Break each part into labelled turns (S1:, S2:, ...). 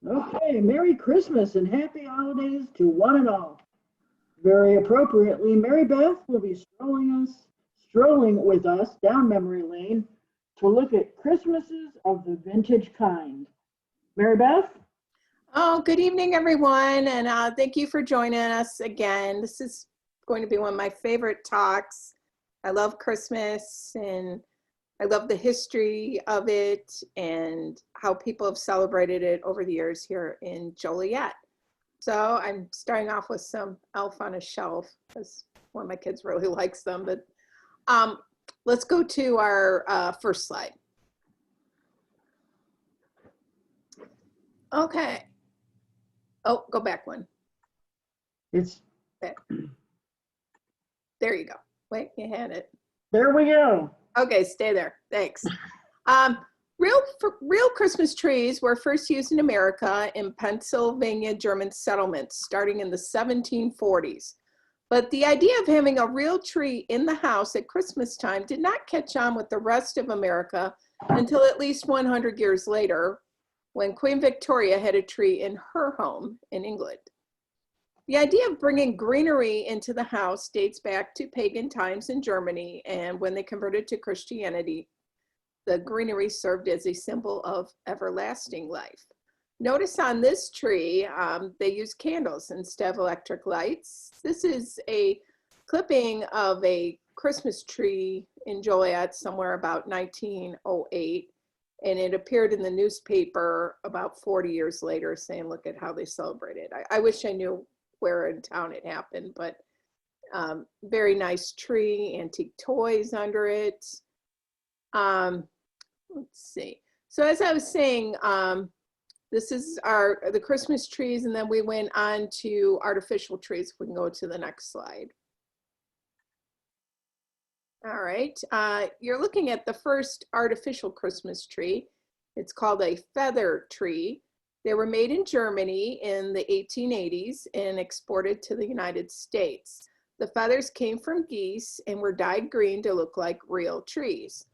S1: Okay, Merry Christmas and Happy Holidays to one and all. Very appropriately, Mary Beth will be strolling with us down memory lane to look at Christmases of the vintage kind. Mary Beth?
S2: Oh, good evening, everyone, and thank you for joining us again. This is going to be one of my favorite talks. I love Christmas, and I love the history of it and how people have celebrated it over the years here in Joliet. So I'm starting off with some Elf on a Shelf because one of my kids really likes them. But let's go to our first slide. Okay. Oh, go back one.
S1: It's
S2: there. There you go. Wait, you had it.
S1: There we go.
S2: Okay, stay there. Thanks. Real Christmas trees were first used in America in Pennsylvania German settlements starting in the 1740s. But the idea of having a real tree in the house at Christmas time did not catch on with the rest of America until at least 100 years later, when Queen Victoria had a tree in her home in England. The idea of bringing greenery into the house dates back to pagan times in Germany, and when they converted to Christianity, the greenery served as a symbol of everlasting life. Notice on this tree, they use candles instead of electric lights. This is a clipping of a Christmas tree in Joliet somewhere about 1908. And it appeared in the newspaper about 40 years later saying, look at how they celebrated. I wish I knew where in town it happened, but very nice tree, antique toys under it. Let's see. So as I was saying, this is the Christmas trees, and then we went on to artificial trees. If we can go to the next slide. All right, you're looking at the first artificial Christmas tree. It's called a feather tree. They were made in Germany in the 1880s and exported to the United States. The feathers came from geese and were dyed green to look like real trees.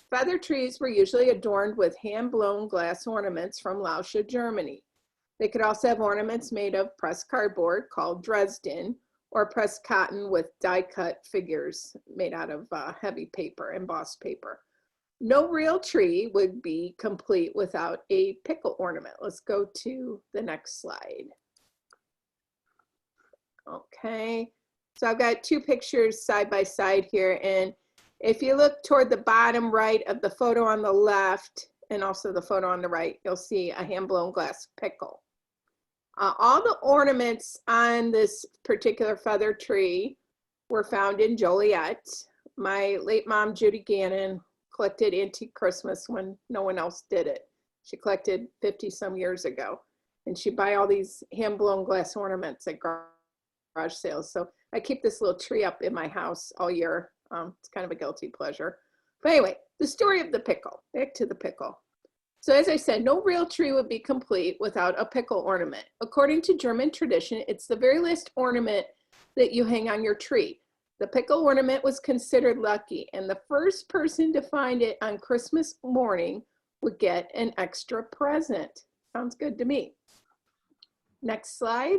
S2: Feather trees were usually adorned with hand-blown glass ornaments from Lauscha, Germany. They could also have ornaments made of pressed cardboard called Dresden, or pressed cotton with die-cut figures made out of heavy paper, embossed paper. No real tree would be complete without a pickle ornament. Let's go to the next slide. Okay, so I've got two pictures side by side here, and if you look toward the bottom right of the photo on the left and also the photo on the right, you'll see a hand-blown glass pickle. All the ornaments on this particular feather tree were found in Joliet. My late mom, Judy Gannon, collected antique Christmas when no one else did it. She collected 50 some years ago, and she'd buy all these hand-blown glass ornaments at garage sales. So I keep this little tree up in my house all year. It's kind of a guilty pleasure. But anyway, the story of the pickle, back to the pickle. So as I said, no real tree would be complete without a pickle ornament. According to German tradition, it's the very last ornament that you hang on your tree. The pickle ornament was considered lucky, and the first person to find it on Christmas morning would get an extra present. Sounds good to me. Next slide.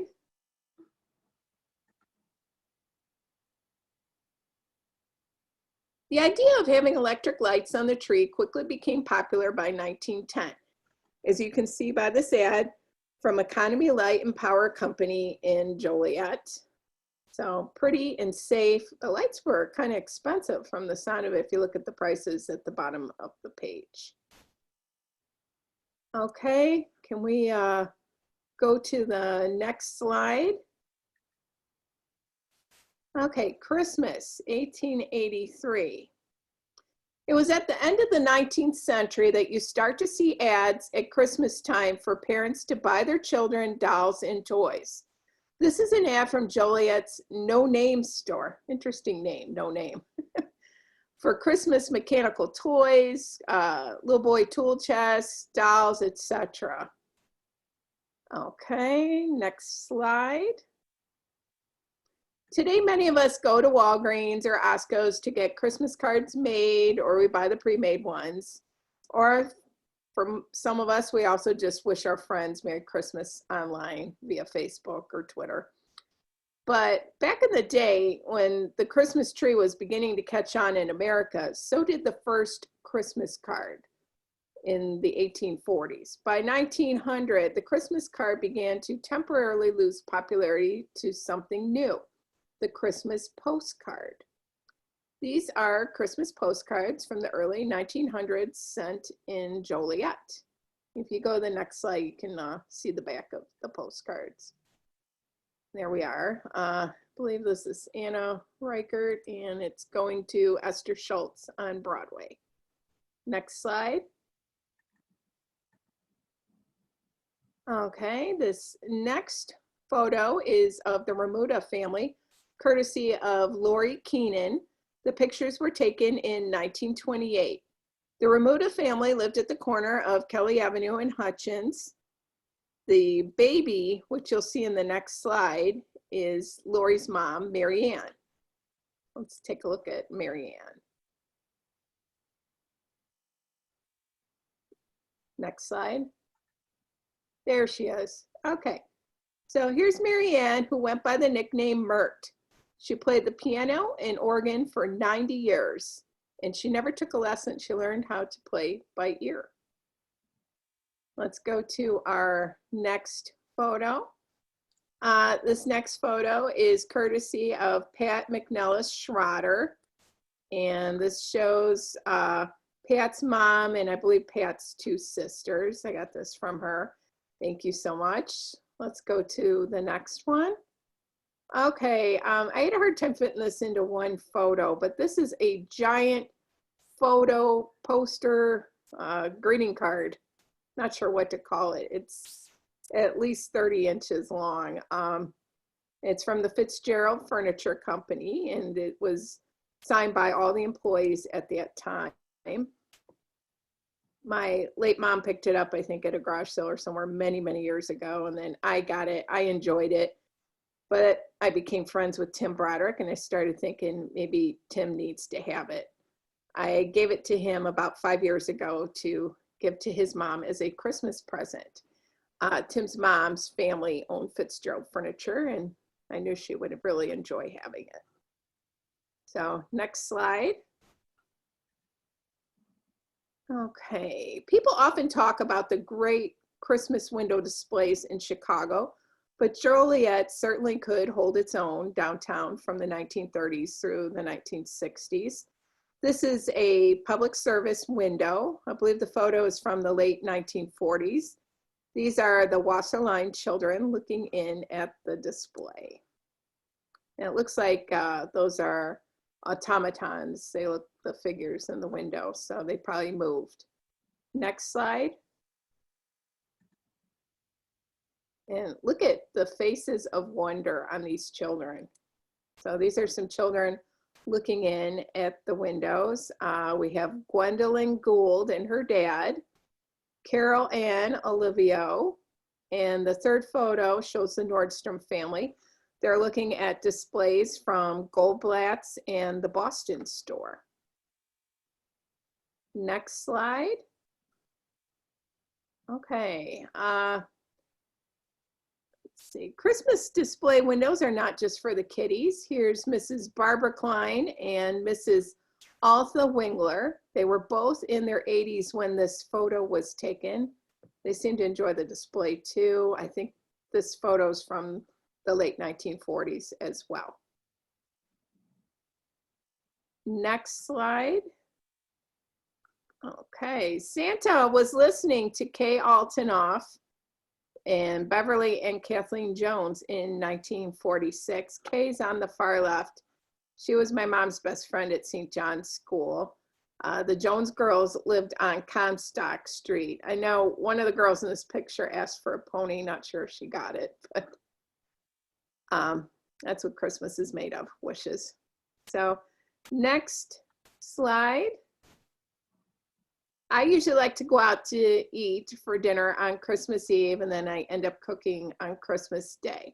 S2: The idea of having electric lights on the tree quickly became popular by 1910. As you can see by this ad from Economy Light and Power Company in Joliet. So pretty and safe. The lights were kind of expensive from the sound of it if you look at the prices at the bottom of the page. Okay, can we go to the next slide? Okay, Christmas, 1883. It was at the end of the 19th century that you start to see ads at Christmas time for parents to buy their children dolls and toys. This is an ad from Joliet's No Name store. Interesting name, No Name. For Christmas mechanical toys, little boy tool chests, dolls, etc. Okay, next slide. Today, many of us go to Walgreens or Osco's to get Christmas cards made, or we buy the pre-made ones. Or for some of us, we also just wish our friends Merry Christmas online via Facebook or Twitter. But back in the day, when the Christmas tree was beginning to catch on in America, so did the first Christmas card in the 1840s. By 1900, the Christmas card began to temporarily lose popularity to something new, the Christmas postcard. These are Christmas postcards from the early 1900s sent in Joliet. If you go to the next slide, you can see the back of the postcards. There we are. I believe this is Anna Reichert, and it's going to Esther Schultz on Broadway. Next slide. Okay, this next photo is of the Remuda family, courtesy of Lori Keenan. The pictures were taken in 1928. The Remuda family lived at the corner of Kelly Avenue and Hutchins. The baby, which you'll see in the next slide, is Lori's mom, Mary Ann. Let's take a look at Mary Ann. Next slide. There she is. Okay, so here's Mary Ann, who went by the nickname Mert. She played the piano and organ for 90 years, and she never took a lesson. She learned how to play by ear. Let's go to our next photo. This next photo is courtesy of Pat McNellis Schroeder, and this shows Pat's mom and I believe Pat's two sisters. I got this from her. Thank you so much. Let's go to the next one. Okay, I had a hard time fitting this into one photo, but this is a giant photo poster greeting card. Not sure what to call it. It's at least 30 inches long. It's from the Fitzgerald Furniture Company, and it was signed by all the employees at that time. My late mom picked it up, I think, at a garage sale or somewhere many, many years ago, and then I got it. I enjoyed it, but I became friends with Tim Broderick, and I started thinking maybe Tim needs to have it. I gave it to him about 5 years ago to give to his mom as a Christmas present. Tim's mom's family owned Fitzgerald Furniture, and I knew she would really enjoy having it. So next slide. Okay, people often talk about the great Christmas window displays in Chicago, but Joliet certainly could hold its own downtown from the 1930s through the 1960s. This is a public service window. I believe the photo is from the late 1940s. These are the Wasserlein children looking in at the display. And it looks like those are automatons. They look the figures in the window, so they probably moved. Next slide. And look at the faces of wonder on these children. So these are some children looking in at the windows. We have Gwendolyn Gould and her dad, Carol Ann Olivio, and the third photo shows the Nordstrom family. They're looking at displays from Goldblatt's and the Boston store. Next slide. Okay. Let's see. Christmas display windows are not just for the kiddies. Here's Mrs. Barbara Klein and Mrs. Altha Wingler. They were both in their 80s when this photo was taken. They seem to enjoy the display too. I think this photo is from the late 1940s as well. Next slide. Okay, Santa was listening to Kay Altonoff and Beverly and Kathleen Jones in 1946. Kay's on the far left. She was my mom's best friend at St. John's School. The Jones girls lived on Comstock Street. I know one of the girls in this picture asked for a pony. Not sure if she got it, but that's what Christmas is made of, wishes. So next slide. I usually like to go out to eat for dinner on Christmas Eve, and then I end up cooking on Christmas Day.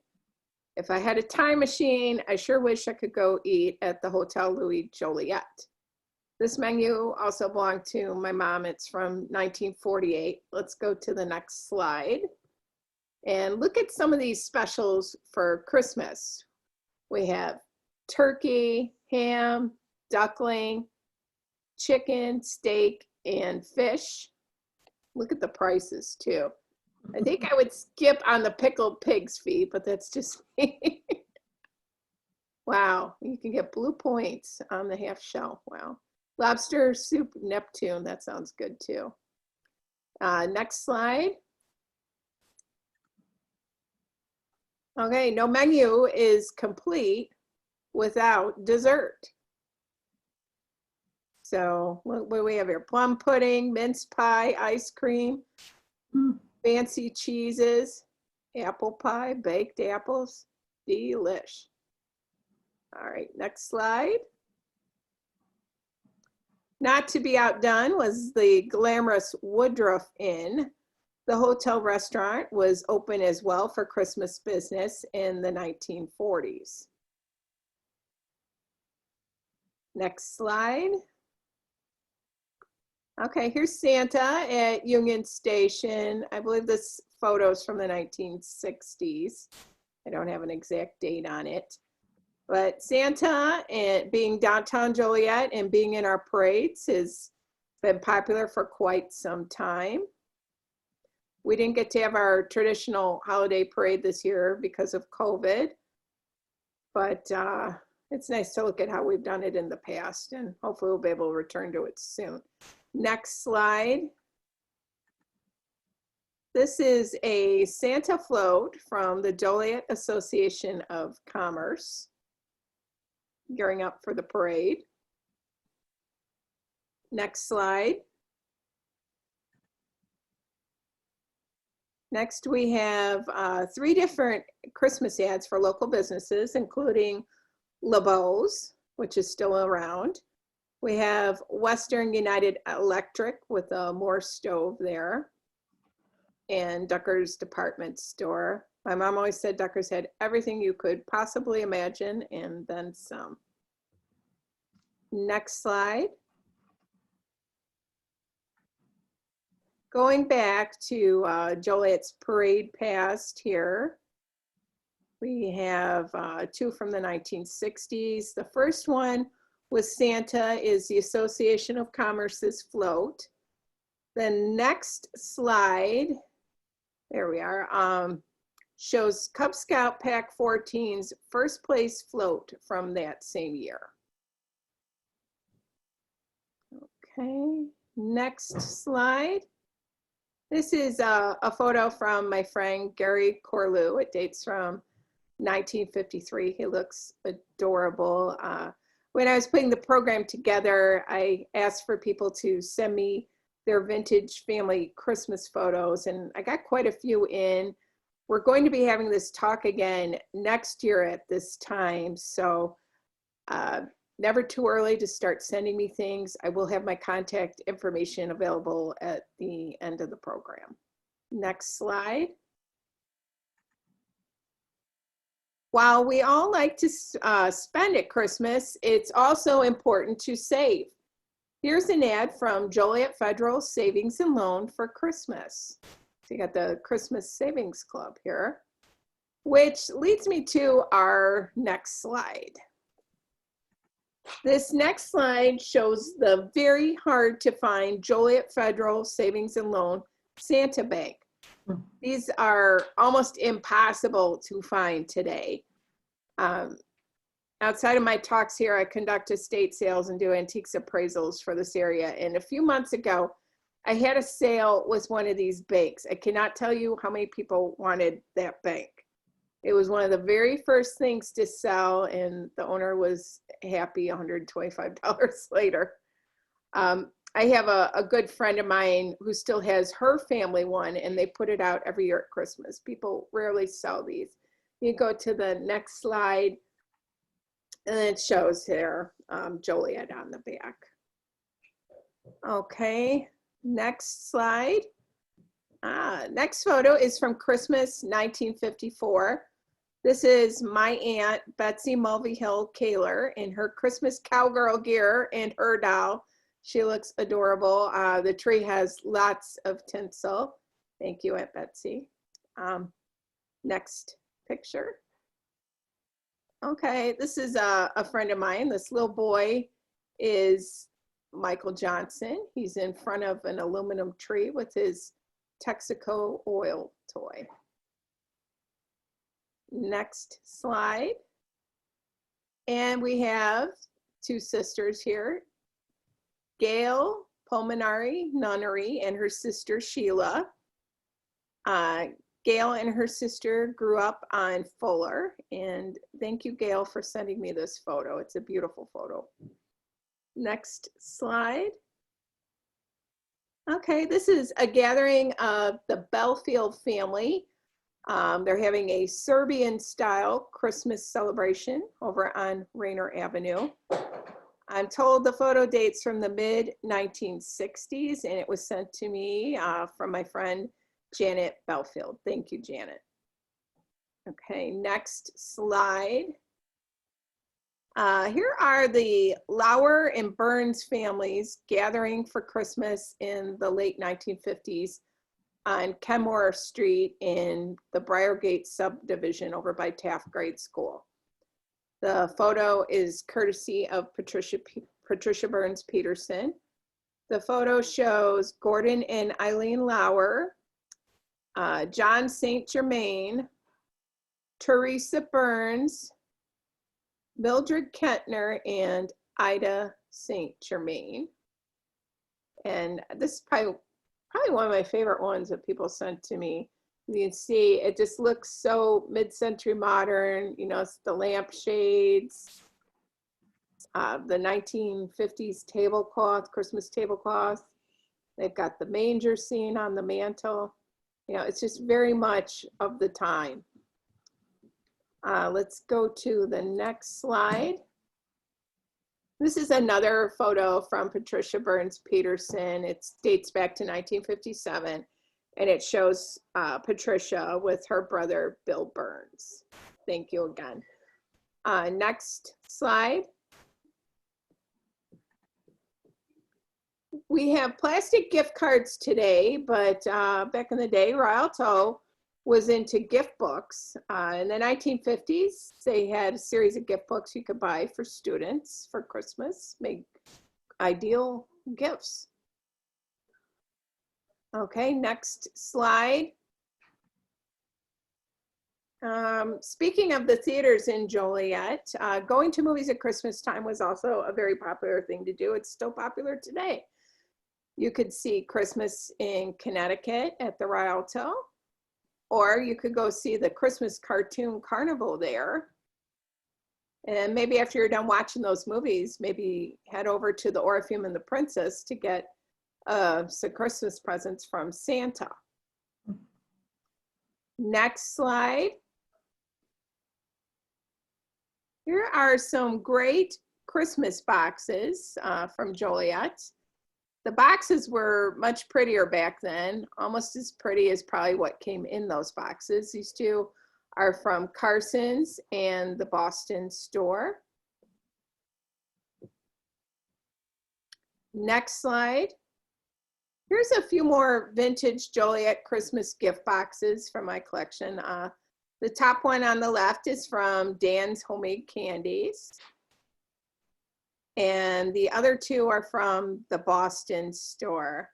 S2: If I had a time machine, I sure wish I could go eat at the Hotel Louis Joliet. This menu also belonged to my mom. It's from 1948. Let's go to the next slide and look at some of these specials for Christmas. We have turkey, ham, duckling, chicken, steak, and fish. Look at the prices too. I think I would skip on the pickled pig's feet, but that's just me. Wow, you can get blue points on the half shell. Wow. Lobster soup Neptune, that sounds good too. Next slide. Okay, no menu is complete without dessert. So what do we have here? Plum pudding, mince pie, ice cream, fancy cheeses, apple pie, baked apples, delish. All right, next slide. Not to be outdone was the glamorous Woodruff Inn. The hotel restaurant was open as well for Christmas business in the 1940s. Next slide. Okay, here's Santa at Union Station. I believe this photo is from the 1960s. I don't have an exact date on it. But Santa, and being downtown Joliet and being in our parades, has been popular for quite some time. We didn't get to have our traditional holiday parade this year because of COVID, but it's nice to look at how we've done it in the past, and hopefully we'll be able to return to it soon. Next slide. This is a Santa float from the Joliet Association of Commerce, gearing up for the parade. Next slide. Next, we have 3 different Christmas ads for local businesses, including LeBeau's, which is still around. We have Western United Electric with a Morse stove there, and Ducker's department store. My mom always said Ducker's had everything you could possibly imagine and then some. Next slide. Going back to Joliet's parade past here, we have 2 from the 1960s. The first one with Santa is the Association of Commerce's float. The next slide, there we are, shows Cub Scout Pack 14's first place float from that same year. Okay, next slide. This is a photo from my friend Gary Corlew. It dates from 1953. He looks adorable. When I was putting the program together, I asked for people to send me their vintage family Christmas photos, and I got quite a few in. We're going to be having this talk again next year at this time, so never too early to start sending me things. I will have my contact information available at the end of the program. Next slide. While we all like to spend at Christmas, it's also important to save. Here's an ad from Joliet Federal Savings and Loan for Christmas. So you got the Christmas Savings Club here, which leads me to our next slide. This next slide shows the very hard to find Joliet Federal Savings and Loan Santa Bank. These are almost impossible to find today. Outside of my talks here, I conduct estate sales and do antiques appraisals for this area. And a few months ago, I had a sale with one of these banks. I cannot tell you how many people wanted that bank. It was one of the very first things to sell, and the owner was happy $125 later. I have a good friend of mine who still has her family one, and they put it out every year at Christmas. People rarely sell these. You go to the next slide, and it shows there Joliet on the back. Okay, next slide. Next photo is from Christmas 1954. This is my aunt, Betsy Mulvey-Hill Kaler, in her Christmas cowgirl gear and her doll. She looks adorable. The tree has lots of tinsel. Thank you, Aunt Betsy. Next picture. Okay, this is a friend of mine. This little boy is Michael Johnson. He's in front of an aluminum tree with his Texaco oil toy. Next slide. And we have two sisters here, Gail Pulmonary Nunnery and her sister Sheila. Gail and her sister grew up on Fuller, and thank you, Gail, for sending me this photo. It's a beautiful photo. Next slide. Okay, this is a gathering of the Belfield family. They're having a Serbian-style Christmas celebration over on Rainer Avenue. I'm told the photo dates from the mid-1960s, and it was sent to me from my friend Janet Belfield. Thank you, Janet. Okay, next slide. Here are the Lauer and Burns families gathering for Christmas in the late 1950s on Kenmore Street in the Briargate subdivision over by Taft Grade School. The photo is courtesy of Patricia Burns Peterson. The photo shows Gordon and Eileen Lauer, John St. Germain, Teresa Burns, Mildred Kentner, and Ida St. Germain. And this is probably one of my favorite ones that people sent to me. You can see it just looks so mid-century modern, you know, it's the lampshades, the 1950s tablecloth, Christmas tablecloth. They've got the manger scene on the mantle. You know, it's just very much of the time. Let's go to the next slide. This is another photo from Patricia Burns Peterson. It dates back to 1957, and it shows Patricia with her brother, Bill Burns. Thank you again. Next slide. We have plastic gift cards today, but back in the day, Rialto was into gift books. In the 1950s, they had a series of gift books you could buy for students for Christmas, make ideal gifts. Okay, next slide. Speaking of the theaters in Joliet, going to movies at Christmas time was also a very popular thing to do. It's still popular today. You could see Christmas in Connecticut at the Rialto, or you could go see the Christmas Cartoon Carnival there. And maybe after you're done watching those movies, maybe head over to the Orpheum and the Princess to get some Christmas presents from Santa. Next slide. Here are some great Christmas boxes from Joliet. The boxes were much prettier back then, almost as pretty as probably what came in those boxes. These two are from Carson's and the Boston store. Next slide. Here's a few more vintage Joliet Christmas gift boxes from my collection. The top one on the left is from Dan's Homemade Candies. And the other two are from the Boston store.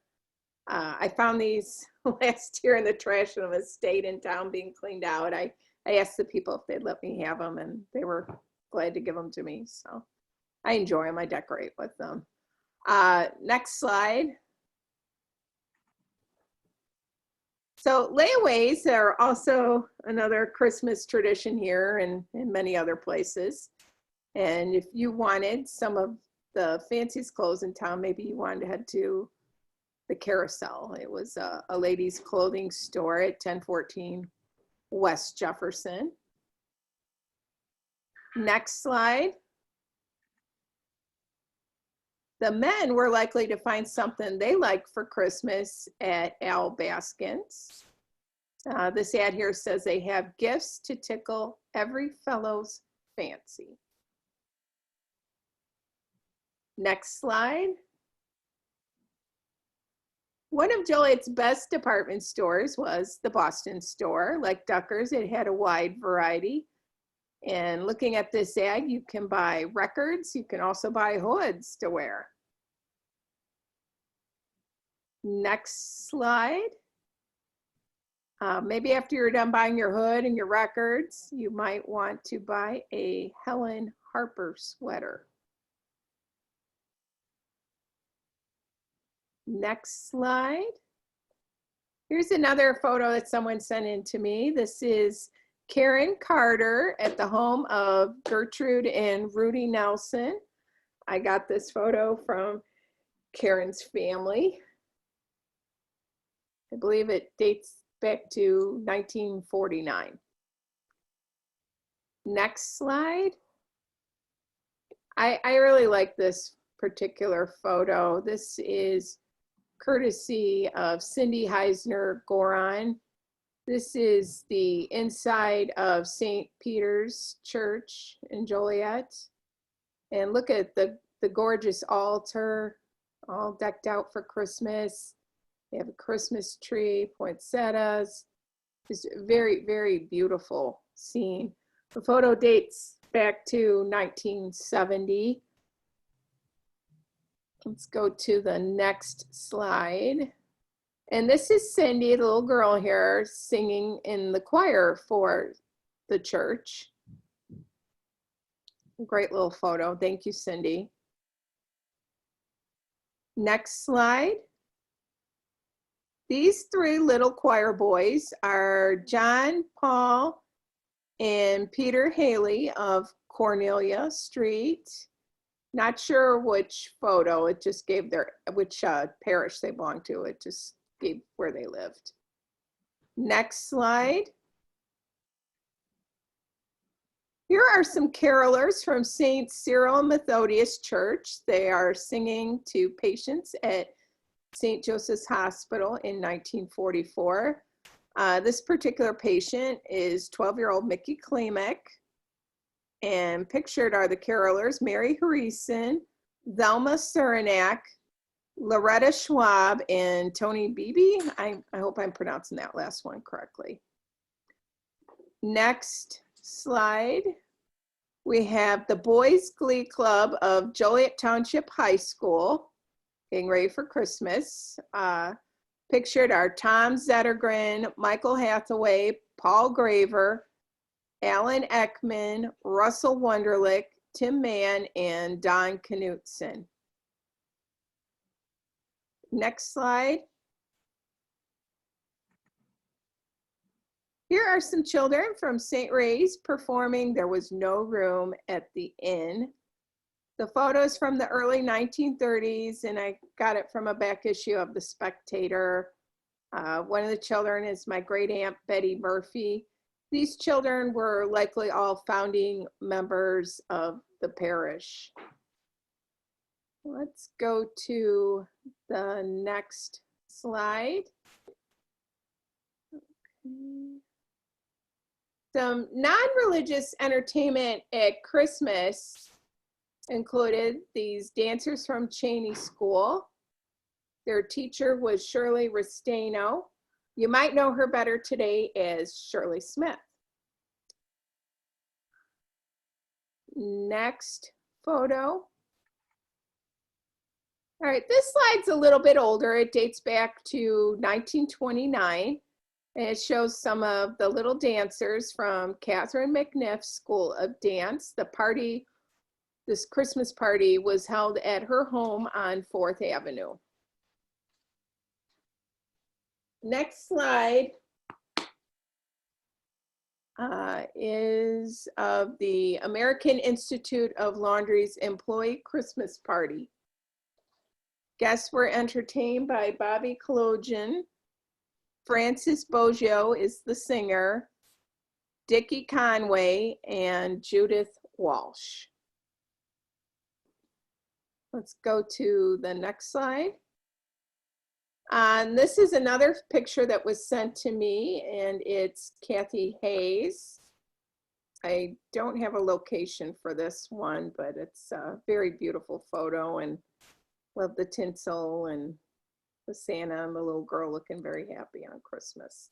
S2: I found these last year in the trash of a estate in town being cleaned out. I asked the people if they'd let me have them, and they were glad to give them to me. So I enjoy them. I decorate with them. Next slide. So layaways are also another Christmas tradition here and in many other places. And if you wanted some of the fanciest clothes in town, maybe you wanted to head to the Carousel. It was a ladies' clothing store at 1014 West Jefferson. Next slide. The men were likely to find something they liked for Christmas at Al Baskin's. This ad here says they have gifts to tickle every fellow's fancy. Next slide. One of Joliet's best department stores was the Boston store. Like Ducker's, it had a wide variety. And looking at this ad, you can buy records. You can also buy hoods to wear. Next slide. Maybe after you're done buying your hood and your records, you might want to buy a Helen Harper sweater. Next slide. Here's another photo that someone sent in to me. This is Karen Carter at the home of Gertrude and Rudy Nelson. I got this photo from Karen's family. I believe it dates back to 1949. Next slide. I really like this particular photo. This is courtesy of Cindy Heisner Goron. This is the inside of St. Peter's Church in Joliet. And look at the gorgeous altar, all decked out for Christmas. They have a Christmas tree, poinsettias. Just a very, very beautiful scene. The photo dates back to 1970. Let's go to the next slide. And this is Cindy, the little girl here, singing in the choir for the church. Great little photo. Thank you, Cindy. Next slide. These three little choir boys are John, Paul, and Peter Haley of Cornelia Street. Not sure which photo, it just gave which parish they belonged to. It just gave where they lived. Next slide. Here are some carolers from St. Cyril and Methodius Church. They are singing to patients at St. Joseph's Hospital in 1944. This particular patient is 12-year-old Mickey Klimek. And pictured are the carolers, Mary Harrison, Velma Surinac, Loretta Schwab, and Tony Beebe. I hope I'm pronouncing that last one correctly. Next slide. We have the Boys Glee Club of Joliet Township High School, getting ready for Christmas. Pictured are Tom Zettergren, Michael Hathaway, Paul Graver, Alan Ekman, Russell Wunderlich, Tim Mann, and Don Knutson. Next slide. Here are some children from St. Ray's performing There Was No Room at the Inn. The photo is from the early 1930s, and I got it from a back issue of The Spectator. One of the children is my great aunt, Betty Murphy. These children were likely all founding members of the parish. Let's go to the next slide. Okay. Some non-religious entertainment at Christmas included these dancers from Cheney School. Their teacher was Shirley Restaino. You might know her better today as Shirley Smith. Next photo. All right, this slide's a little bit older. It dates back to 1929. And it shows some of the little dancers from Catherine McNiff's School of Dance. The party, this Christmas party, was held at her home on 4th Avenue. Next slide is of the American Institute of Laundry's employee Christmas party. Guests were entertained by Bobby Kalogian. Francis Boggio is the singer, Dickie Conway, and Judith Walsh. Let's go to the next slide. This is another picture that was sent to me, and it's Kathy Hayes. I don't have a location for this one, but it's a very beautiful photo, and love the tinsel and the Santa and the little girl looking very happy on Christmas.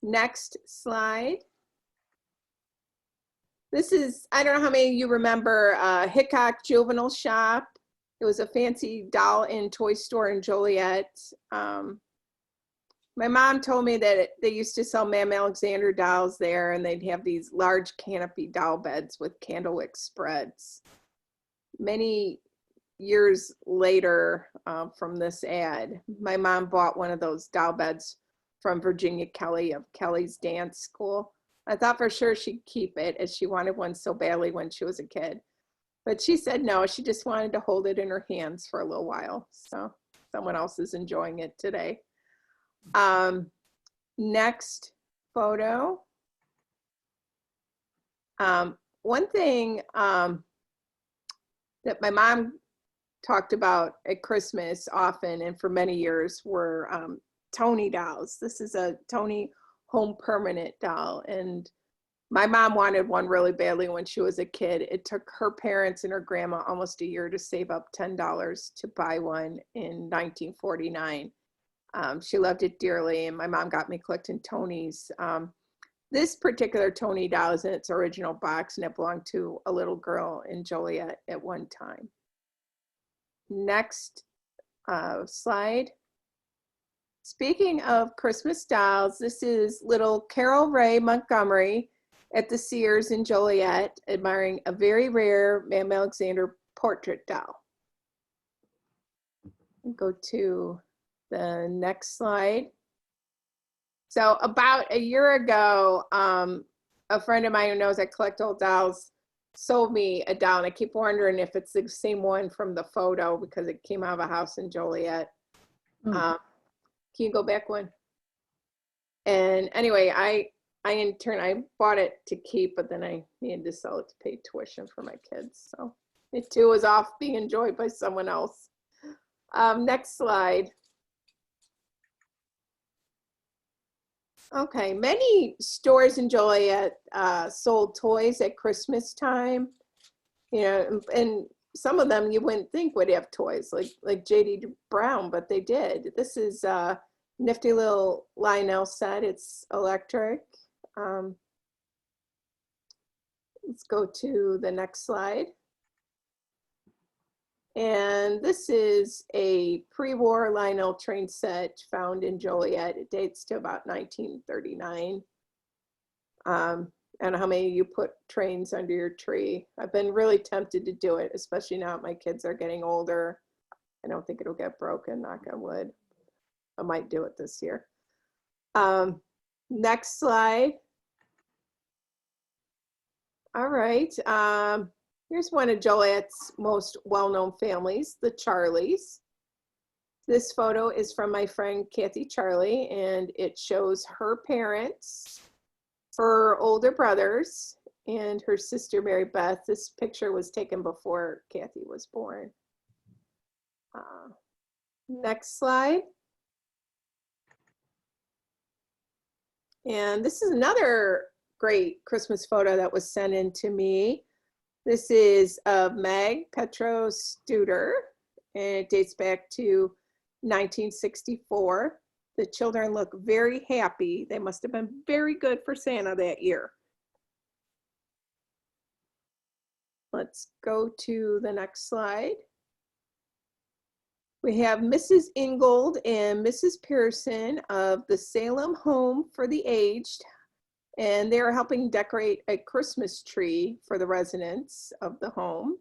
S2: Next slide. This is, I don't know how many of you remember Hickok Juvenile Shop. It was a fancy doll and toy store in Joliet. My mom told me that they used to sell Mam Alexander dolls there, and they'd have these large canopy doll beds with candlewick spreads. Many years later from this ad, my mom bought one of those doll beds from Virginia Kelly of Kelly's Dance School. I thought for sure she'd keep it, as she wanted one so badly when she was a kid. But she said no, she just wanted to hold it in her hands for a little while. So someone else is enjoying it today. Next photo. One thing that my mom talked about at Christmas often and for many years were Tony dolls. This is a Tony home permanent doll, and my mom wanted one really badly when she was a kid. It took her parents and her grandma almost a year to save up $10 to buy one in 1949. She loved it dearly, and my mom got me collecting Tonys. This particular Tony doll is in its original box, and it belonged to a little girl in Joliet at one time. Next slide. Speaking of Christmas dolls, this is little Carol Ray Montgomery at the Sears in Joliet, admiring a very rare Mam Alexander portrait doll. Go to the next slide. So about a year ago, a friend of mine who knows I collect old dolls sold me a doll, and I keep wondering if it's the same one from the photo because it came out of a house in Joliet. Can you go back one? And anyway, I in turn, I bought it to keep, but then I needed to sell it to pay tuition for my kids. So it too was off being enjoyed by someone else. Next slide. Okay, many stores in Joliet sold toys at Christmas time, you know, and some of them you wouldn't think would have toys like J.D. Brown, but they did. This is a nifty little Lionel set. It's electric. Let's go to the next slide. And this is a pre-war Lionel train set found in Joliet. It dates to about 1939. I don't know how many of you put trains under your tree. I've been really tempted to do it, especially now that my kids are getting older. I don't think it'll get broken, knock on wood. I might do it this year. Next slide. All right. Here's one of Joliet's most well-known families, the Charlies. This photo is from my friend Kathy Charlie, and it shows her parents, her older brothers, and her sister Mary Beth. This picture was taken before Kathy was born. Next slide. And this is another great Christmas photo that was sent in to me. This is of Meg Petro Studer, and it dates back to 1964. The children look very happy. They must have been very good for Santa that year. Let's go to the next slide. We have Mrs. Ingold and Mrs. Pearson of the Salem Home for the Aged, and they're helping decorate a Christmas tree for the residents of the home.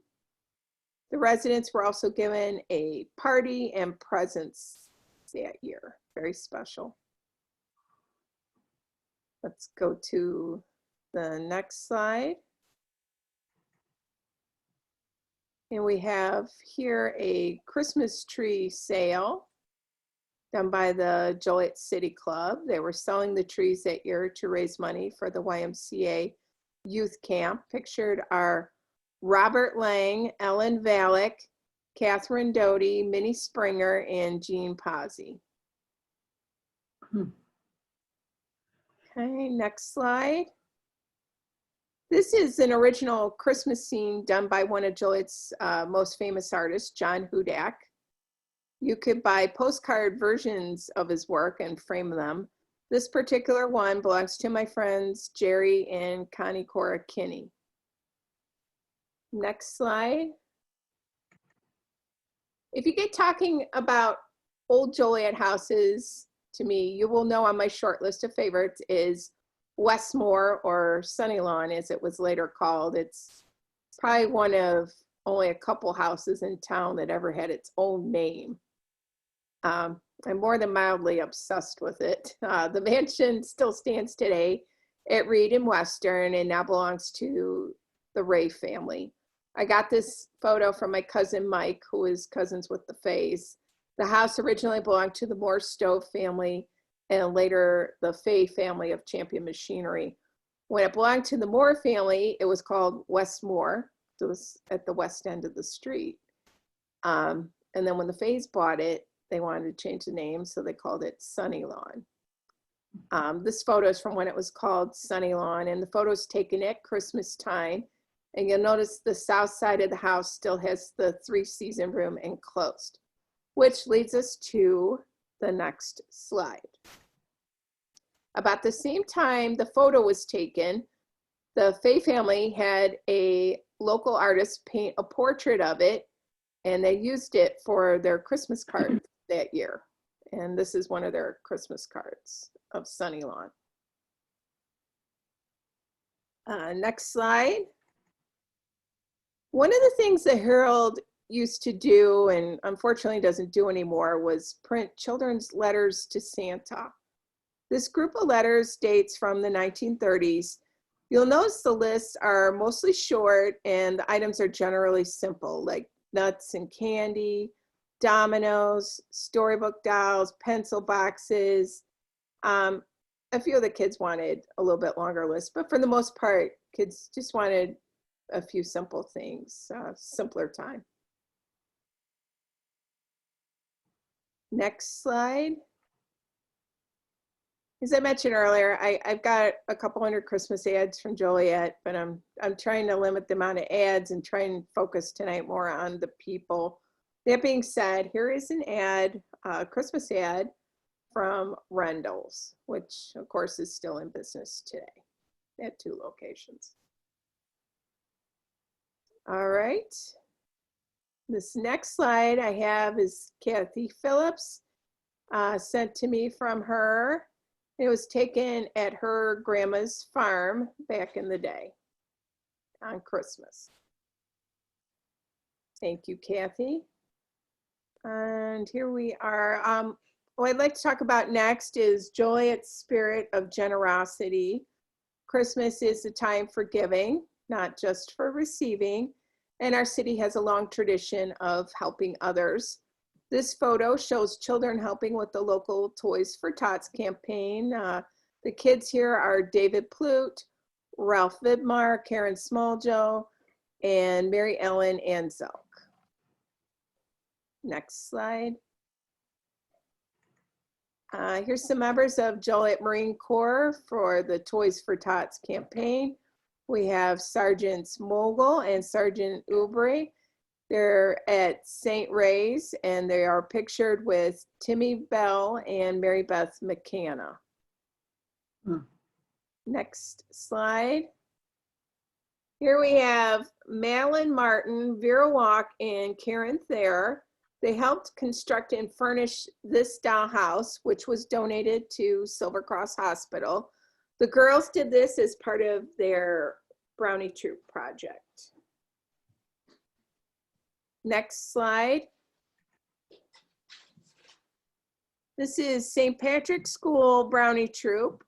S2: The residents were also given a party and presents that year. Very special. Let's go to the next slide. And we have here a Christmas tree sale done by the Joliet City Club. They were selling the trees that year to raise money for the YMCA youth camp. Pictured are Robert Lang, Ellen Valek, Catherine Doty, Minnie Springer, and Jean Pazzi. Okay, next slide. This is an original Christmas scene done by one of Joliet's most famous artists, John Hudak. You could buy postcard versions of his work and frame them. This particular one belongs to my friends Jerry and Connie Cora Kinney. Next slide. If you get talking about old Joliet houses, to me, you will know on my short list of favorites is Westmore, or Sunnylawn as it was later called. It's probably one of only a couple houses in town that ever had its own name. I'm more than mildly obsessed with it. The mansion still stands today at Reed and Western and now belongs to the Ray family. I got this photo from my cousin Mike, who is cousins with the Fays. The house originally belonged to the Moore Stove family and later the Fay family of Champion Machinery. When it belonged to the Moore family, it was called Westmore. It was at the west end of the street. And then when the Fays bought it, they wanted to change the name, so they called it Sunnylawn. This photo is from when it was called Sunnylawn, and the photo is taken at Christmas time. And you'll notice the south side of the house still has the 3-season room enclosed, which leads us to the next slide. About the same time the photo was taken, the Fay family had a local artist paint a portrait of it, and they used it for their Christmas cards that year. And this is one of their Christmas cards of Sunnylawn. Next slide. One of the things the Herald used to do, and unfortunately doesn't do anymore, was print children's letters to Santa. This group of letters dates from the 1930s. You'll notice the lists are mostly short and the items are generally simple, like nuts and candy, dominoes, storybook dolls, pencil boxes. A few of the kids wanted a little bit longer list, but for the most part, kids just wanted a few simple things, simpler time. Next slide. As I mentioned earlier, I've got a couple hundred Christmas ads from Joliet, but I'm trying to limit the amount of ads and try and focus tonight more on the people. That being said, here is an ad, a Christmas ad from Rendell's, which of course is still in business today at 2 locations. All right. This next slide I have is Kathy Phillips, sent to me from her. It was taken at her grandma's farm back in the day on Christmas. Thank you, Kathy. And here we are. What I'd like to talk about next is Joliet's spirit of generosity. Christmas is a time for giving, not just for receiving. And our city has a long tradition of helping others. This photo shows children helping with the local Toys for Tots campaign. The kids here are David Plute, Ralph Vidmar, Karen Smalljoe, and Mary Ellen Anzelk. Next slide. Here's some members of Joliet Marine Corps for the Toys for Tots campaign. We have Sergeants Mogul and Sergeant Oubre. They're at St. Ray's and they are pictured with Timmy Bell and Mary Beth McCanna. Next slide. Here we have Madeline Martin, Vera Walk, and Karen Thayer. They helped construct and furnish this dollhouse, which was donated to Silver Cross Hospital. The girls did this as part of their Brownie Troop project. Next slide. This is St. Patrick's School Brownie Troop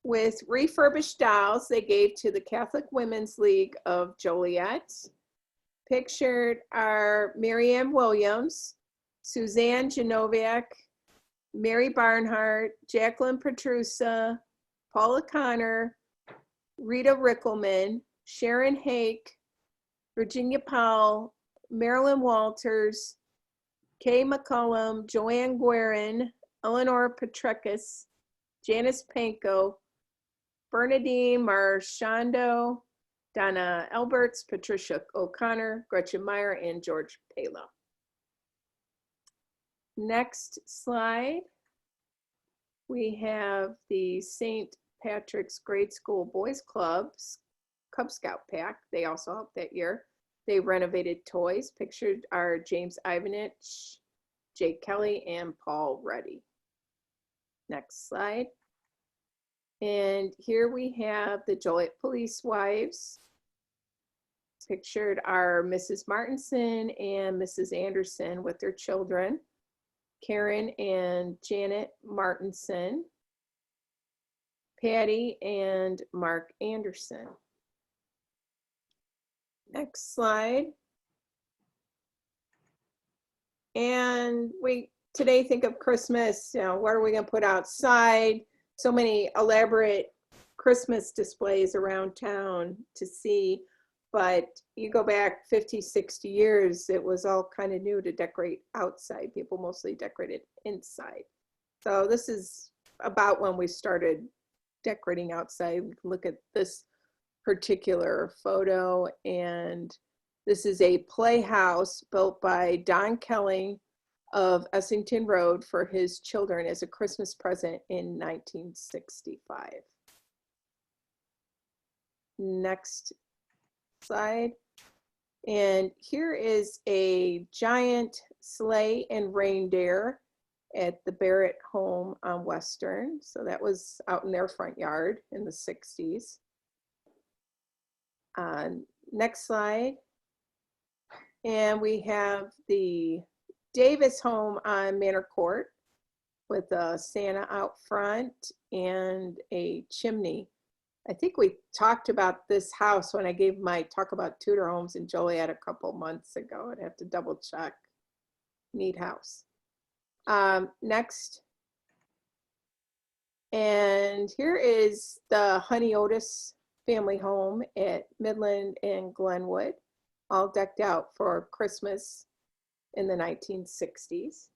S2: with refurbished dolls they gave to the Catholic Women's League of Joliet. Pictured are Marianne Williams, Suzanne Genoviak, Mary Barnhart, Jacqueline Petrusa, Paula Connor, Rita Rickelman, Sharon Hake, Virginia Powell, Marilyn Walters, Kay McCullum, Joanne Guerin, Eleanor Petrekis, Janice Panko, Bernadine Marchando, Donna Alberts, Patricia O'Connor, Gretchen Meyer, and George Pala. Next slide, we have the St. Patrick's Grade School Boys Club's Cub Scout Pack. They also helped that year. They renovated toys. Pictured are James Ivanich, Jake Kelly, and Paul Reddy. Next slide. And here we have the Joliet Police Wives. Pictured are Mrs. Martinson and Mrs. Anderson with their children, Karen and Janet Martinson, Patty and Mark Anderson. Next slide. And we today think of Christmas, you know, what are we going to put outside? So many elaborate Christmas displays around town to see. But you go back 50, 60 years, it was all kind of new to decorate outside. People mostly decorated inside. So this is about when we started decorating outside. We can look at this particular photo, and this is a playhouse built by Don Kelling of Essington Road for his children as a Christmas present in 1965. Next slide. And here is a giant sleigh and reindeer at the Barrett home on Western. So that was out in their front yard in the 60s. Next slide. And we have the Davis home on Manor Court with a Santa out front and a chimney. I think we talked about this house when I gave my talk about Tudor homes in Joliet a couple months ago. I'd have to double check. Neat house. Next. And here is the Honey Otis family home at Midland and Glenwood, all decked out for Christmas in the 1960s.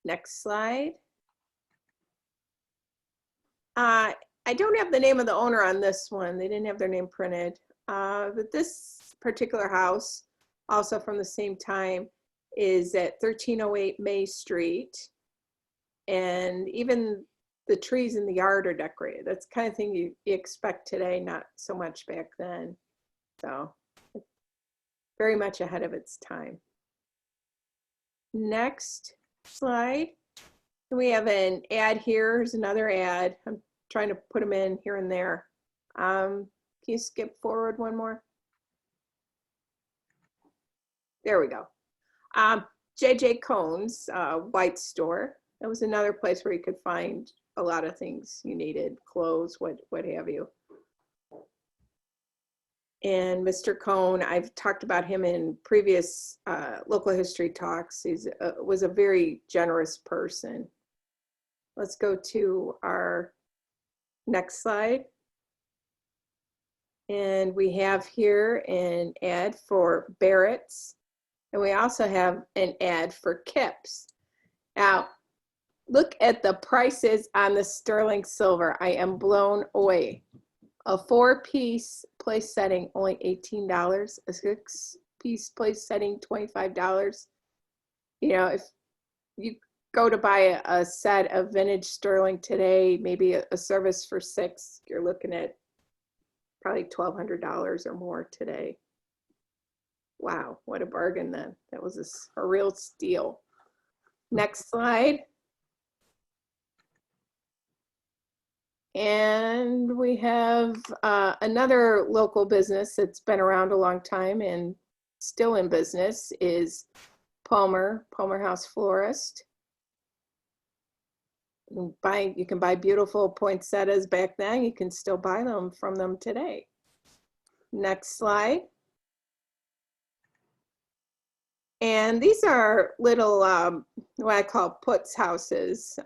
S2: Next slide. I don't have the name of the owner on this one. They didn't have their name printed. But this particular house, also from the same time, is at 1308 May Street. And even the trees in the yard are decorated. That's the kind of thing you expect today, not so much back then. So very much ahead of its time. Next slide. We have an ad here. Here's another ad. I'm trying to put them in here and there. Can you skip forward one more? There we go. J.J. Cohn's White Store. That was another place where you could find a lot of things you needed, clothes, what have you. And Mr. Cohn, I've talked about him in previous local history talks. He was a very generous person. Let's go to our next slide. And we have here an ad for Barrett's. And we also have an ad for Kipps. Now, look at the prices on the sterling silver. I am blown away. A 4-piece place setting, only $18. A 6-piece place setting, $25. You know, if you go to buy a set of vintage sterling today, maybe a service for 6, you're looking at probably $1,200 or more today. Wow, what a bargain then. That was a real steal. Next slide. And we have another local business that's been around a long time and still in business is Palmer House Florist. You can buy beautiful poinsettias back then. You can still buy them from them today. Next slide. And these are little, what I call puts houses.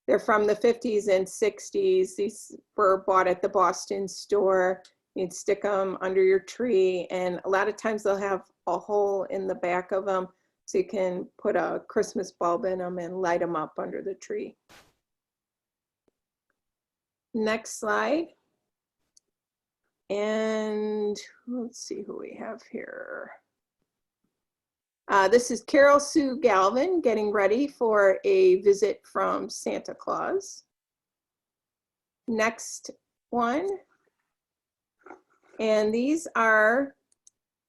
S2: They're from the 50s and 60s. These were bought at the Boston store. You'd stick them under your tree, and a lot of times they'll have a hole in the back of them so you can put a Christmas bulb in them and light them up under the tree. Next slide. And let's see who we have here. This is Carol Sue Galvin getting ready for a visit from Santa Claus. Next one. And these are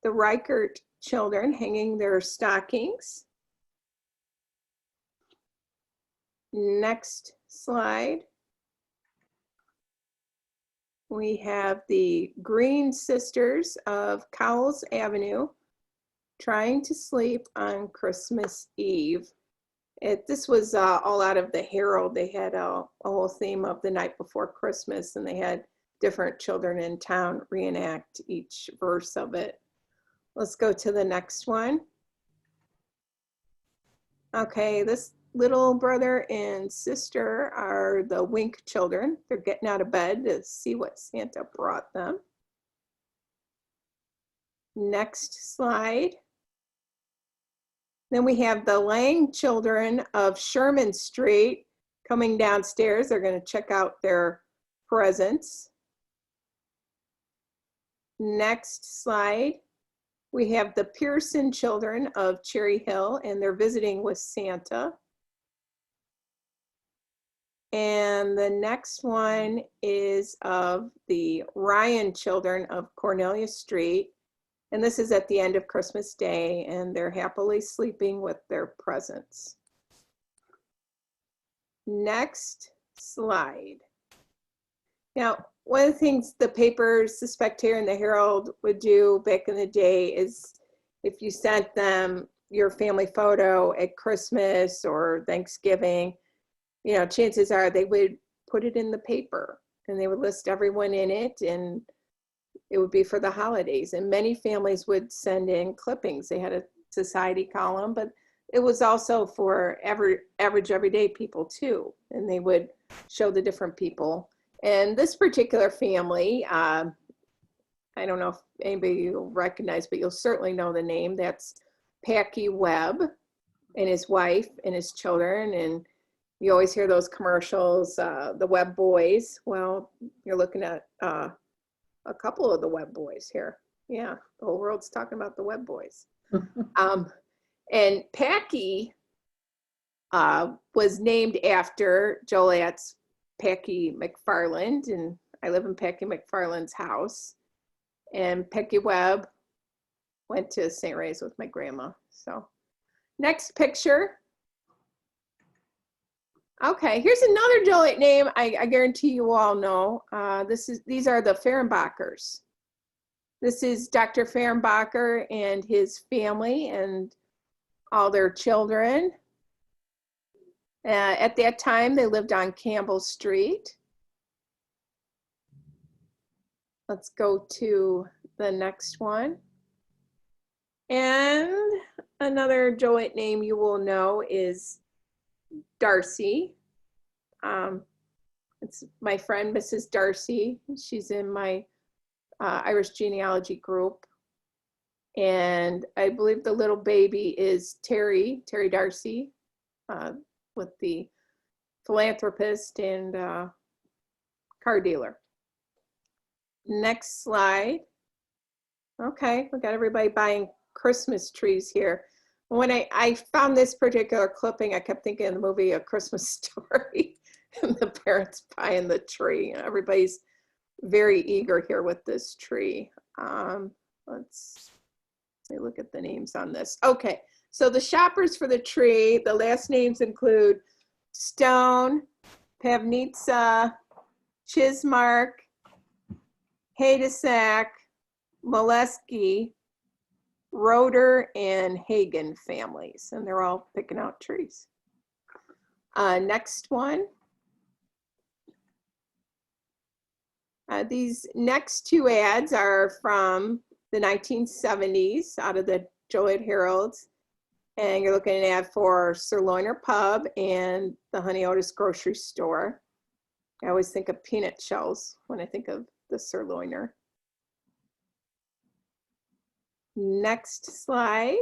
S2: the Reichert children hanging their stockings. Next slide. We have the Green sisters of Cowles Avenue trying to sleep on Christmas Eve. This was all out of the Herald. They had a whole theme of the night before Christmas, and they had different children in town reenact each verse of it. Let's go to the next one. Okay, this little brother and sister are the Wink children. They're getting out of bed to see what Santa brought them. Next slide. Then we have the Lang children of Sherman Street coming downstairs. They're going to check out their presents. Next slide. We have the Pearson children of Cherry Hill, and they're visiting with Santa. And the next one is of the Ryan children of Cornelia Street. And this is at the end of Christmas Day, and they're happily sleeping with their presents. Next slide. Now, one of the things the papers, the Spectator and the Herald would do back in the day is if you sent them your family photo at Christmas or Thanksgiving, you know, chances are they would put it in the paper and they would list everyone in it, and it would be for the holidays. And many families would send in clippings. They had a society column, but it was also for average everyday people too. And they would show the different people. And this particular family, I don't know if anybody will recognize, but you'll certainly know the name. That's Packy Webb and his wife and his children. And you always hear those commercials, the Webb boys. Well, you're looking at a couple of the Webb boys here. Yeah, the whole world's talking about the Webb boys. And Packy was named after Joliet's Packy McFarland, and I live in Packy McFarland's house. And Packy Webb went to St. Ray's with my grandma. So next picture. Okay, here's another Joliet name I guarantee you all know. These are the Fehrenbachers. This is Dr. Fehrenbacher and his family and all their children. At that time, they lived on Campbell Street. Let's go to the next one. And another Joliet name you will know is Darcy. It's my friend, Mrs. Darcy. She's in my Irish genealogy group. And I believe the little baby is Terry Darcy, with the philanthropist and car dealer. Next slide. Okay, we got everybody buying Christmas trees here. When I found this particular clipping, I kept thinking of the movie A Christmas Story and the parents buying the tree. Everybody's very eager here with this tree. Let's look at the names on this. Okay, so the shoppers for the tree, the last names include Stone, Pavnitsa, Chismark, Hadesack, Molesky, Roeder, and Hagen families, and they're all picking out trees. Next one. These next two ads are from the 1970s out of the Joliet Herald, and you're looking at an ad for Sirloiner Pub and the Honey Otis grocery store. I always think of peanut shells when I think of the sirloiner. Next slide.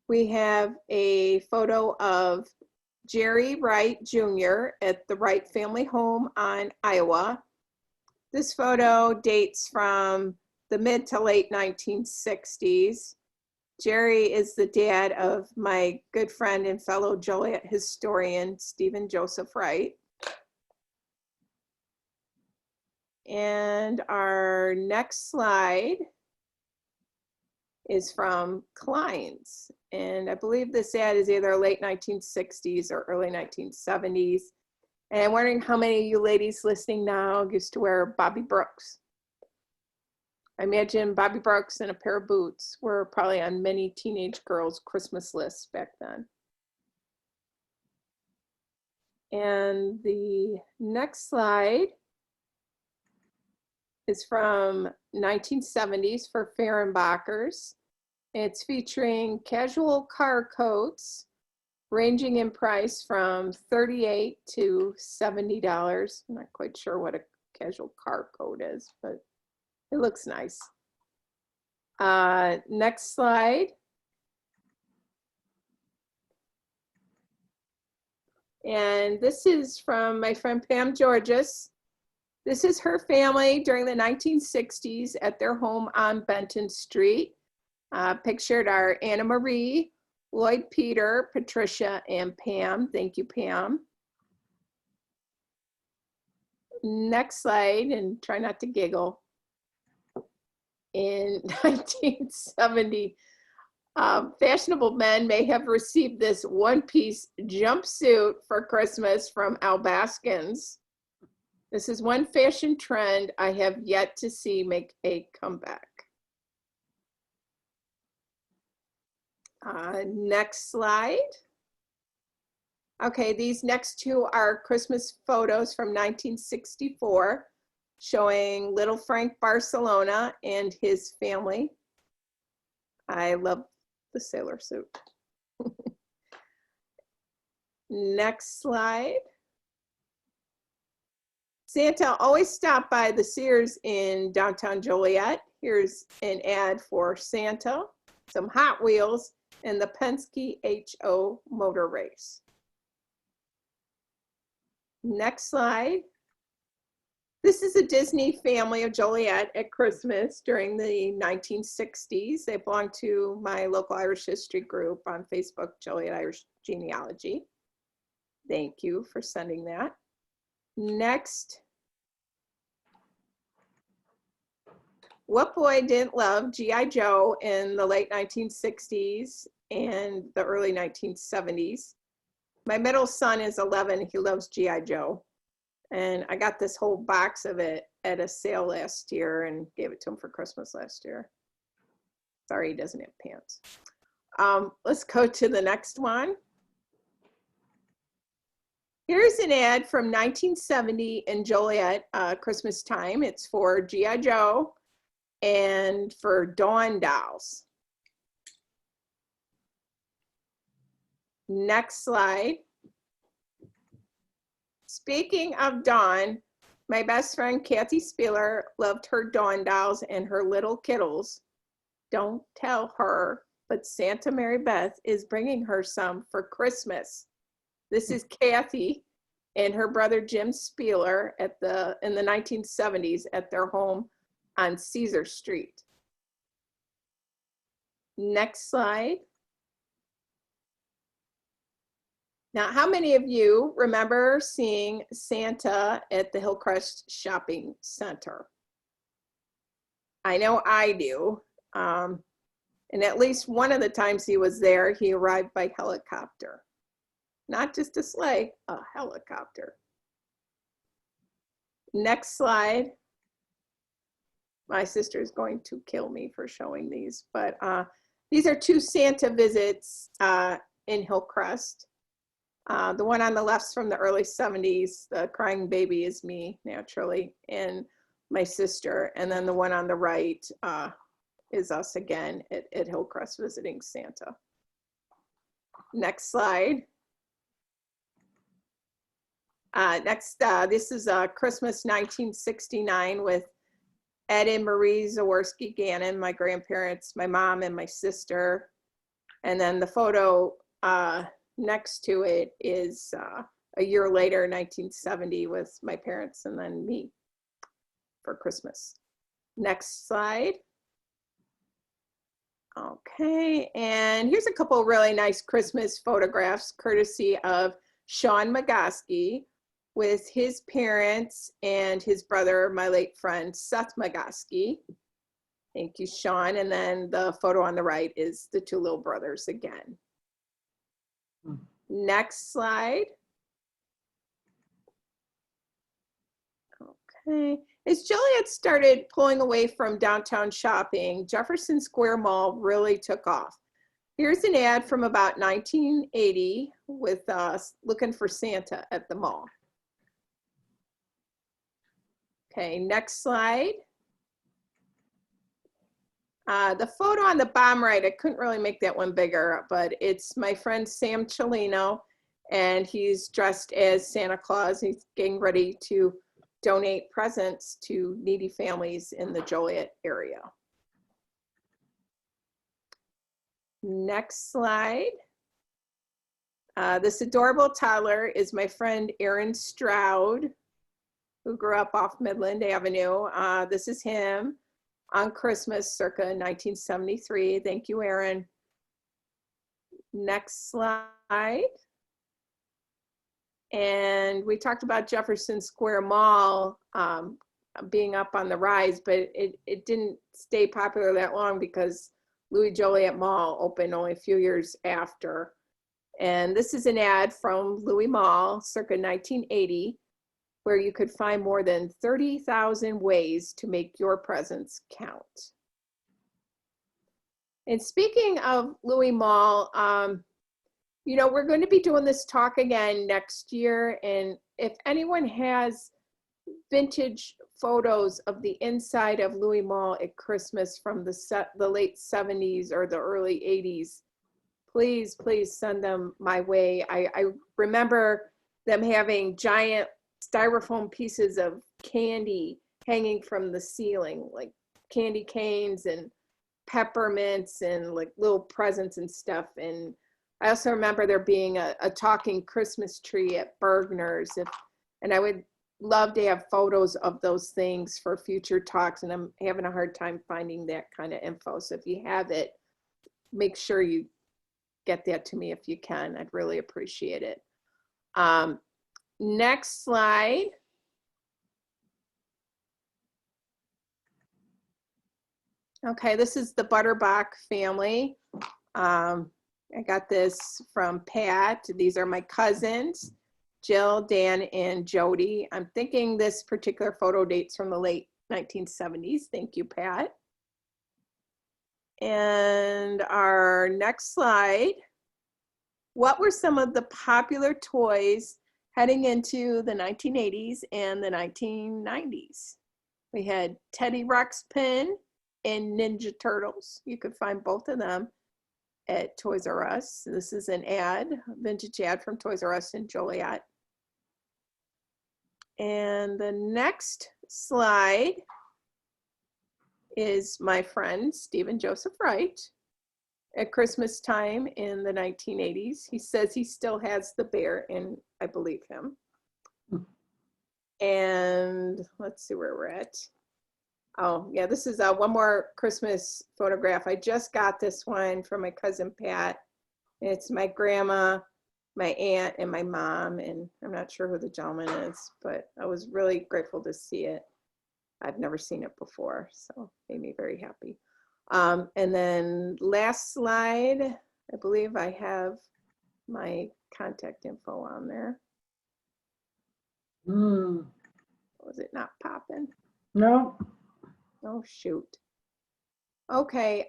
S2: We have a photo of Jerry Wright Jr. at the Wright family home on Iowa. This photo dates from the mid to late 1960s. Jerry is the dad of my good friend and fellow Joliet historian, Stephen Joseph Wright. And our next slide is from Klein's. And I believe this ad is either late 1960s or early 1970s. And I'm wondering how many of you ladies listening now used to wear Bobby Brooks. I imagine Bobby Brooks and a pair of boots were probably on many teenage girls' Christmas lists back then. And the next slide is from 1970s for Fehrenbachers. It's featuring casual car coats ranging in price from $38 to $70. I'm not quite sure what a casual car coat is, but it looks nice. Next slide. And this is from my friend Pam Georges. This is her family during the 1960s at their home on Benton Street. Pictured are Anna Marie, Lloyd Peter, Patricia, and Pam. Thank you, Pam. Next slide, and try not to giggle. In 1970, fashionable men may have received this one-piece jumpsuit for Christmas from Al Baskin's. This is one fashion trend I have yet to see make a comeback. Next slide. Okay, these next two are Christmas photos from 1964 showing little Frank Barcelona and his family. I love the sailor suit. Next slide. Santa always stopped by the Sears in downtown Joliet. Here's an ad for Santa, some Hot Wheels, and the Penske HO motor race. Next slide. This is a Disney family of Joliet at Christmas during the 1960s. They belong to my local Irish history group on Facebook, Joliet Irish Genealogy. Thank you for sending that. Next. What boy didn't love G.I. Joe in the late 1960s and the early 1970s? My middle son is 11. He loves G.I. Joe. And I got this whole box of it at a sale last year and gave it to him for Christmas last year. Sorry, he doesn't have pants. Let's go to the next one. Here's an ad from 1970 in Joliet, Christmas time. It's for G.I. Joe and for Dawn dolls. Next slide. Speaking of Dawn, my best friend Kathy Spieler loved her Dawn dolls and her little kittles. Don't tell her, but Santa Mary Beth is bringing her some for Christmas. This is Kathy and her brother Jim Spieler in the 1970s at their home on Caesar Street. Next slide. Now, how many of you remember seeing Santa at the Hillcrest Shopping Center? I know I do. And at least one of the times he was there, he arrived by helicopter. Not just a sleigh, a helicopter. Next slide. My sister is going to kill me for showing these, but these are two Santa visits in Hillcrest. The one on the left's from the early 70s. The crying baby is me, naturally, and my sister. And then the one on the right is us again at Hillcrest visiting Santa. Next slide. This is Christmas 1969 with Ed and Marie Zaworski Gannon, my grandparents, my mom, and my sister. And then the photo next to it is a year later, 1970, with my parents and then me. for Christmas. Next slide. Okay, and here's a couple really nice Christmas photographs courtesy of Sean Magoski with his parents and his brother, my late friend, Seth Magoski. Thank you, Sean. And then the photo on the right is the two little brothers again. Next slide. Okay. As Joliet started pulling away from downtown shopping, Jefferson Square Mall really took off. Here's an ad from about 1980 with us looking for Santa at the mall. Okay, next slide. The photo on the bottom right, I couldn't really make that one bigger, but it's my friend Sam Cellino, and he's dressed as Santa Claus. He's getting ready to donate presents to needy families in the Joliet area. Next slide. This adorable toddler is my friend Aaron Stroud, who grew up off Midland Avenue. This is him on Christmas circa 1973. Thank you, Aaron. Next slide. And we talked about Jefferson Square Mall being up on the rise, but it didn't stay popular that long because Louis Joliet Mall opened only a few years after. And this is an ad from Louis Mall circa 1980, where you could find more than 30,000 ways to make your presents count. And speaking of Louis Mall, you know, we're going to be doing this talk again next year. And if anyone has vintage photos of the inside of Louis Mall at Christmas from the late 70s or the early 80s, please, please send them my way. I remember them having giant styrofoam pieces of candy hanging from the ceiling, like candy canes and peppermints and like little presents and stuff. And I also remember there being a talking Christmas tree at Bergner's, and I would love to have photos of those things for future talks, and I'm having a hard time finding that kind of info. So if you have it, make sure you get that to me if you can. I'd really appreciate it. Next slide. Okay, this is the Butterbach family. I got this from Pat. These are my cousins, Jill, Dan, and Jody. I'm thinking this particular photo dates from the late 1970s. Thank you, Pat. And our next slide. What were some of the popular toys heading into the 1980s and the 1990s? We had Teddy Ruxpin and Ninja Turtles. You could find both of them at Toys R Us. This is an ad, vintage ad from Toys R Us in Joliet. And the next slide is my friend Stephen Joseph Wright at Christmas time in the 1980s. He says he still has the bear, and I believe him. And let's see where we're at. Oh, yeah, this is one more Christmas photograph. I just got this one from my cousin Pat. It's my grandma, my aunt, and my mom, and I'm not sure who the gentleman is, but I was really grateful to see it. I've never seen it before, so it made me very happy. And then last slide, I believe I have my contact info on there. Was it not popping?
S1: No.
S2: Oh, shoot. Okay,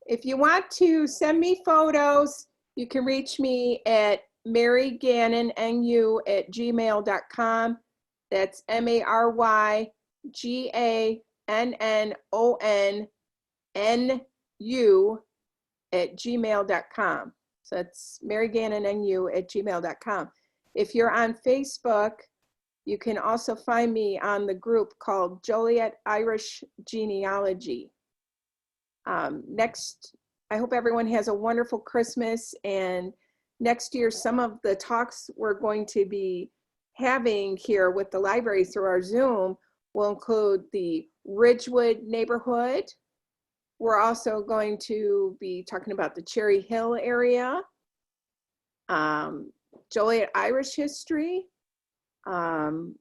S2: if you want to send me photos, you can reach me at marygannonnu@gmail.com. That's marygannonnu@gmail.com. So that's marygannonnu@gmail.com. If you're on Facebook, you can also find me on the group called Joliet Irish Genealogy. Next, I hope everyone has a wonderful Christmas, and next year some of the talks we're going to be having here with the library through our Zoom We'll include the Ridgewood neighborhood. We're also going to be talking about the Cherry Hill area, Joliet Irish history, and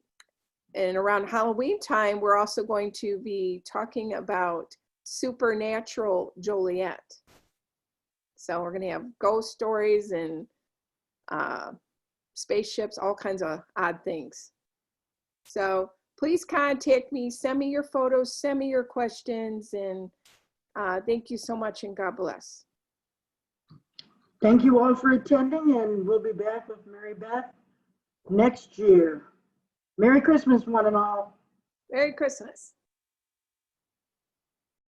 S2: around Halloween time, we're also going to be talking about supernatural Joliet. So we're going to have ghost stories and spaceships, all kinds of odd things. So please contact me, send me your photos, send me your questions, and thank you so much, and God bless.
S1: Thank you all for attending, and we'll be back with Mary Beth next year. Merry Christmas, one and all.
S2: Merry Christmas.